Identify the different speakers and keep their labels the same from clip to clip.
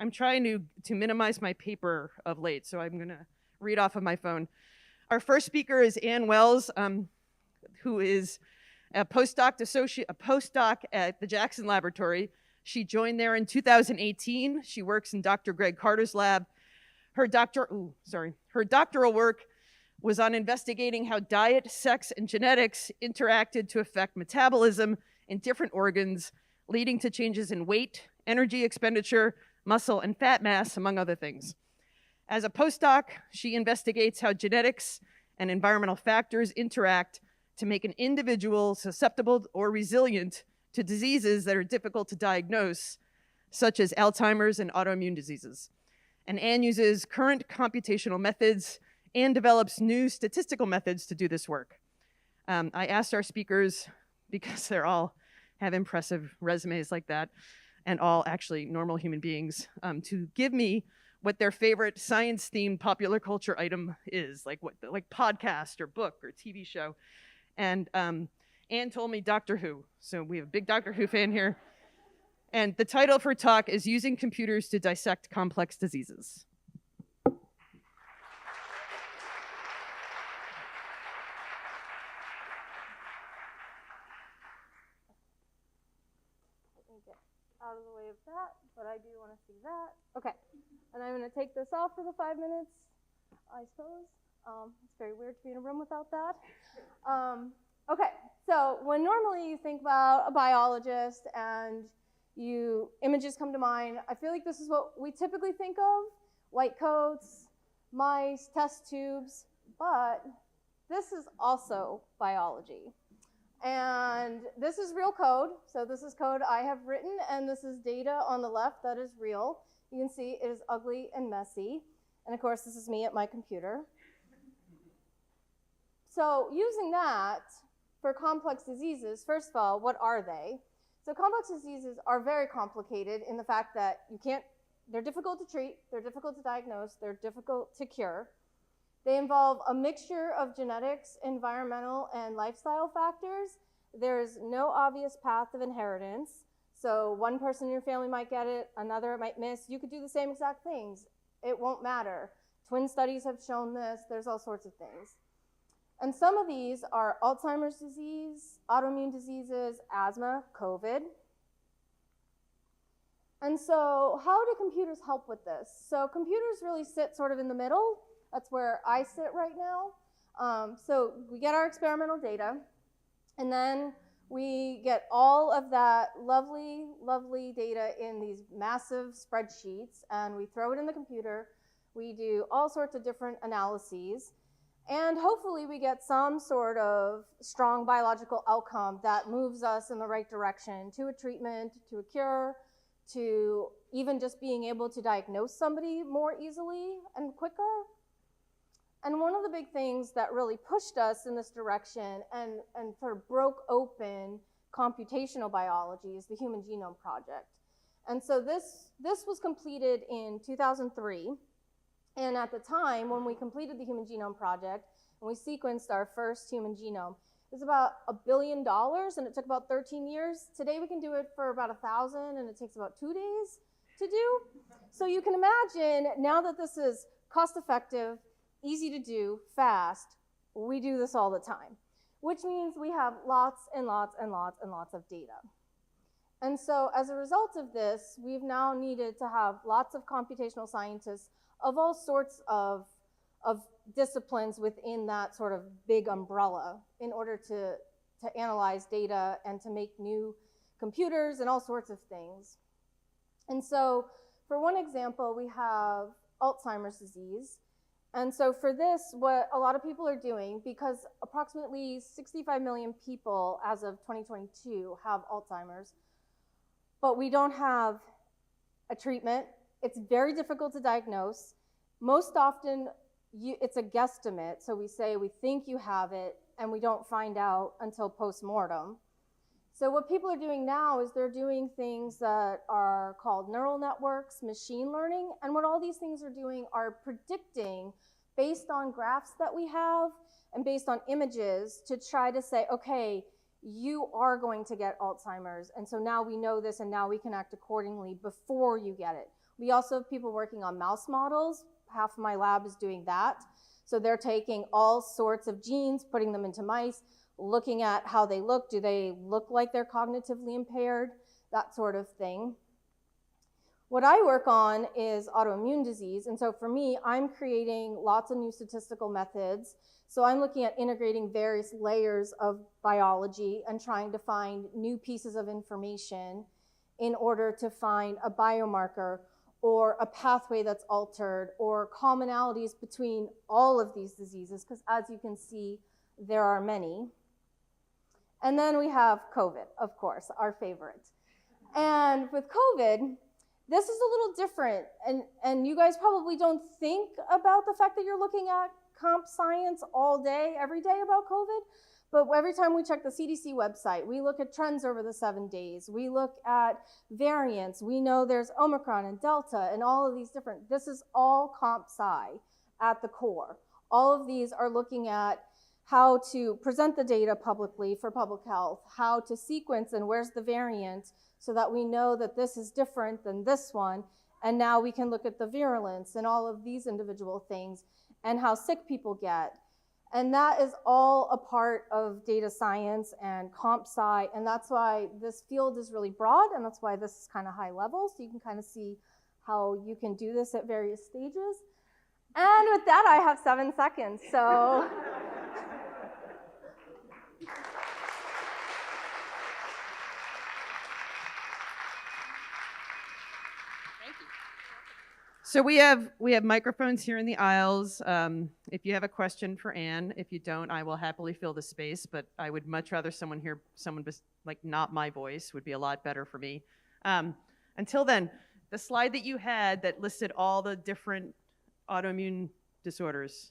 Speaker 1: I'm trying to minimize my paper of late, so I'm gonna read off of my phone. Our first speaker is Ann Wells, who is a postdoc at the Jackson Laboratory. She joined there in 2018. She works in Dr. Greg Carter's lab. Her doctoral work was on investigating how diet, sex, and genetics interacted to affect metabolism in different organs, leading to changes in weight, energy expenditure, muscle, and fat mass, among other things. As a postdoc, she investigates how genetics and environmental factors interact to make an individual susceptible or resilient to diseases that are difficult to diagnose, such as Alzheimer's and autoimmune diseases. And Ann uses current computational methods and develops new statistical methods to do this work. I asked our speakers, because they're all have impressive resumes like that, and all actually normal human beings, to give me what their favorite science-themed popular culture item is, like podcast or book or TV show. And Ann told me Doctor Who, so we have a big Doctor Who fan here. And the title of her talk is Using Computers to Dissect Complex Diseases.
Speaker 2: Out of the way of that, but I do want to see that. Okay, and I'm going to take this off for the 5 minutes, I suppose. It's very weird to be in a room without that. Okay, so when normally you think about a biologist and images come to mind, I feel like this is what we typically think of: white coats, mice, test tubes, but this is also biology. And this is real code. So this is code I have written, and this is data on the left that is real. You can see it is ugly and messy. And of course, this is me at my computer. So using that for complex diseases, first of all, what are they? So complex diseases are very complicated in the fact that they're difficult to treat, they're difficult to diagnose, they're difficult to cure. They involve a mixture of genetics, environmental, and lifestyle factors. There's no obvious path of inheritance. So one person in your family might get it, another might miss. You could do the same exact things. It won't matter. Twin studies have shown this. There's all sorts of things. And some of these are Alzheimer's disease, autoimmune diseases, asthma, COVID. And so how do computers help with this? So computers really sit sort of in the middle. That's where I sit right now. So we get our experimental data, and then we get all of that lovely, lovely data in these massive spreadsheets, and we throw it in the computer. We do all sorts of different analyses, and hopefully we get some sort of strong biological outcome that moves us in the right direction to a treatment, to a cure, to even just being able to diagnose somebody more easily and quicker. And one of the big things that really pushed us in this direction and sort of broke open computational biology is the Human Genome Project. And so this was completed in 2003. And at the time, when we completed the Human Genome Project, and we sequenced our first human genome, it was about $1 billion, and it took about 13 years. Today, we can do it for about 1,000, and it takes about 2 days to do. So you can imagine, now that this is cost-effective, easy to do, fast, we do this all the time, which means we have lots and lots and lots and lots of data. And so as a result of this, we've now needed to have lots of computational scientists of all sorts of disciplines within that sort of big umbrella in order to analyze data and to make new computers and all sorts of things. And so for one example, we have Alzheimer's disease. And so for this, what a lot of people are doing, because approximately 65 million people as of 2022 have Alzheimer's, but we don't have a treatment. It's very difficult to diagnose. Most often, it's a guesstimate. So we say we think you have it, and we don't find out until post-mortem. So what people are doing now is they're doing things that are called neural networks, machine learning, and what all these things are doing are predicting based on graphs that we have and based on images to try to say, okay, you are going to get Alzheimer's, and so now we know this, and now we can act accordingly before you get it. We also have people working on mouse models. Half of my lab is doing that. So they're taking all sorts of genes, putting them into mice, looking at how they look. Do they look like they're cognitively impaired? That sort of thing. What I work on is autoimmune disease. And so for me, I'm creating lots of new statistical methods. So I'm looking at integrating various layers of biology and trying to find new pieces of information in order to find a biomarker or a pathway that's altered or commonalities between all of these diseases, because as you can see, there are many. And then we have COVID, of course, our favorite. And with COVID, this is a little different, and you guys probably don't think about the fact that you're looking at comp science all day, every day about COVID, but every time we check the CDC website, we look at trends over the 7 days, we look at variants, we know there's Omicron and Delta and all of these different, this is all comp sci at the core. All of these are looking at how to present the data publicly for public health, how to sequence and where's the variant, so that we know that this is different than this one, and now we can look at the virulence and all of these individual things and how sick people get. And that is all a part of data science and comp sci, and that's why this field is really broad, and that's why this is kind of high level, so you can kind of see how you can do this at various stages. And with that, I have 7 seconds, so.
Speaker 1: So we have microphones here in the aisles. If you have a question for Anne, if you don't, I will happily fill the space, but I would much rather someone like not my voice would be a lot better for me. Until then, the slide that you had that listed all the different autoimmune disorders,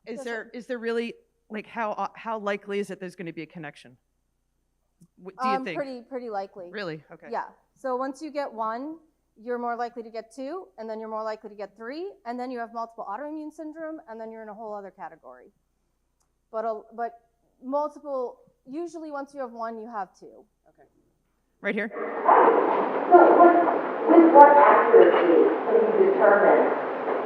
Speaker 1: is there really, like, how likely is it there's going to be a connection? Do you think?
Speaker 2: Pretty likely.
Speaker 1: Really? Okay.
Speaker 2: Yeah. So once you get one, you're more likely to get 2, and then you're more likely to get 3, and then you have multiple autoimmune syndrome, and then you're in a whole other category. But multiple, usually once you have 1, you have 2.
Speaker 1: Okay. Right here.
Speaker 3: So with what accuracy can you determine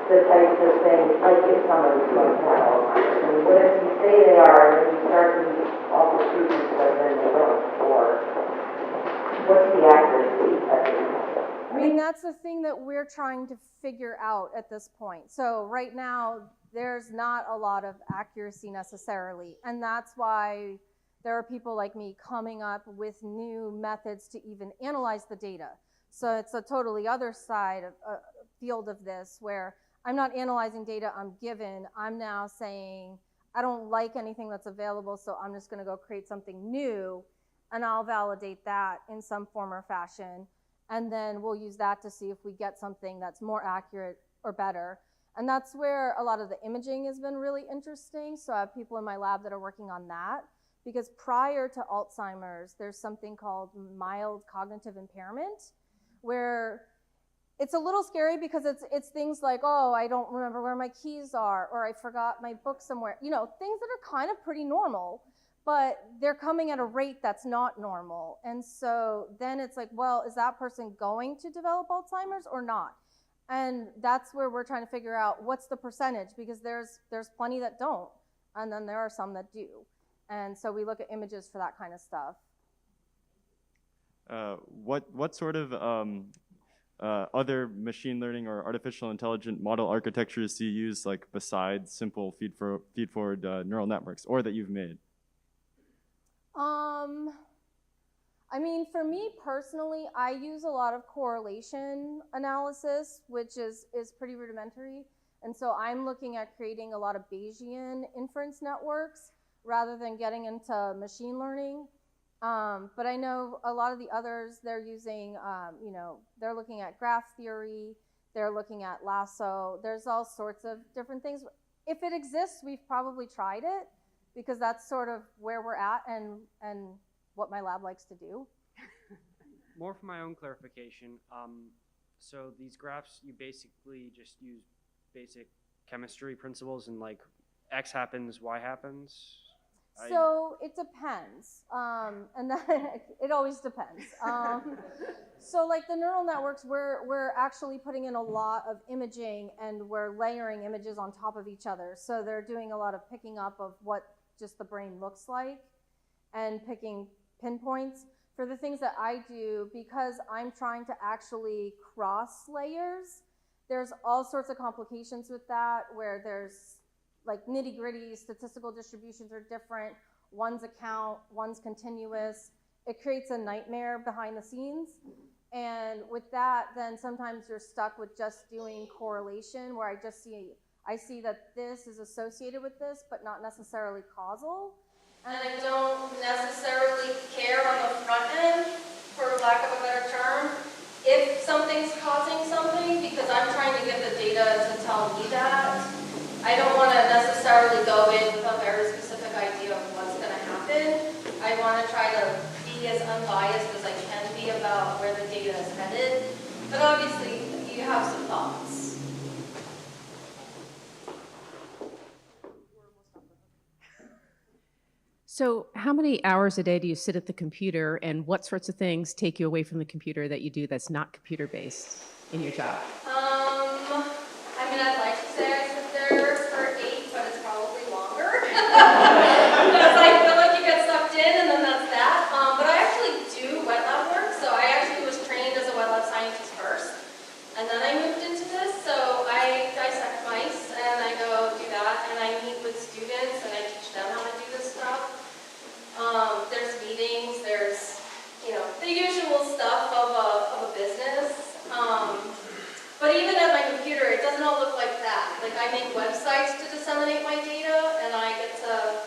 Speaker 3: the types of things, like if somebody's going to have Alzheimer's? And what if you say they are, and then you start to use all the treatments, but then they don't? Or what's the accuracy of it?
Speaker 2: I mean, that's the thing that we're trying to figure out at this point. So right now, there's not a lot of accuracy necessarily, and that's why there are people like me coming up with new methods to even analyze the data. So it's a totally other side of field of this, where I'm not analyzing data I'm given. I'm now saying, I don't like anything that's available, so I'm just gonna go create something new, and I'll validate that in some form or fashion. And then we'll use that to see if we get something that's more accurate or better. And that's where a lot of the imaging has been really interesting. So I have people in my lab that are working on that, because prior to Alzheimer's, there's something called mild cognitive impairment, where it's a little scary because it's things like, oh, I don't remember where my keys are, or I forgot my book somewhere. You know, things that are kind of pretty normal, but they're coming at a rate that's not normal. And so then it's like, well, is that person going to develop Alzheimer's or not? And that's where we're trying to figure out what's the percentage, because there's plenty that don't, and then there are some that do. And so we look at images for that kind of stuff.
Speaker 4: What sort of other machine learning or artificial intelligence model architectures do you use, like besides simple feed-forward neural networks, or that you've made?
Speaker 2: I mean, for me personally, I use a lot of correlation analysis, which is pretty rudimentary. And so I'm looking at creating a lot of Bayesian inference networks rather than getting into machine learning. But I know a lot of the others, they're using, they're looking at graph theory, they're looking at lasso, there's all sorts of different things. If it exists, we've probably tried it, because that's sort of where we're at and what my lab likes to do.
Speaker 5: More for my own clarification. So these graphs, you basically just use basic chemistry principles, and like X happens, Y happens?
Speaker 2: So it depends, and then it always depends. So like the neural networks, we're actually putting in a lot of imaging, and we're layering images on top of each other. So they're doing a lot of picking up of what just the brain looks like, and picking pinpoints. For the things that I do, because I'm trying to actually cross layers, there's all sorts of complications with that, where there's like nitty gritty, statistical distributions are different. One's a count, one's continuous. It creates a nightmare behind the scenes. And with that, then sometimes you're stuck with just doing correlation, where I see that this is associated with this, but not necessarily causal. And I don't necessarily care on the front end, for lack of a better term, if something's causing something, because I'm trying to get the data to tell me that. I don't want to necessarily go in with a very specific idea of what's going to happen. I want to try to be as unbiased as I can be about where the data is headed. But obviously, you have some thoughts.
Speaker 6: So how many hours a day do you sit at the computer, and what sorts of things take you away from the computer that you do that's not computer-based in your job?
Speaker 2: I mean, I'd like to say I sit there for 8, but it's probably longer. Because I feel like you get sucked in, and then that's that. But I actually do wet lab work, so I actually was trained as a wet lab scientist first, and then I moved into this. So I dissect mice, and I go do that, and I meet with students, and I teach them how to do this stuff. There's meetings, there's, the usual stuff of a business. But even at my computer, it doesn't all look like that. Like, I make websites to disseminate my data, and I get to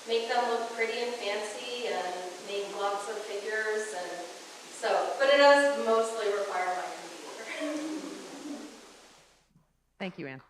Speaker 2: make them look pretty and fancy and make lots of figures, and so, but it does mostly require my computer.
Speaker 1: Thank you, Anne.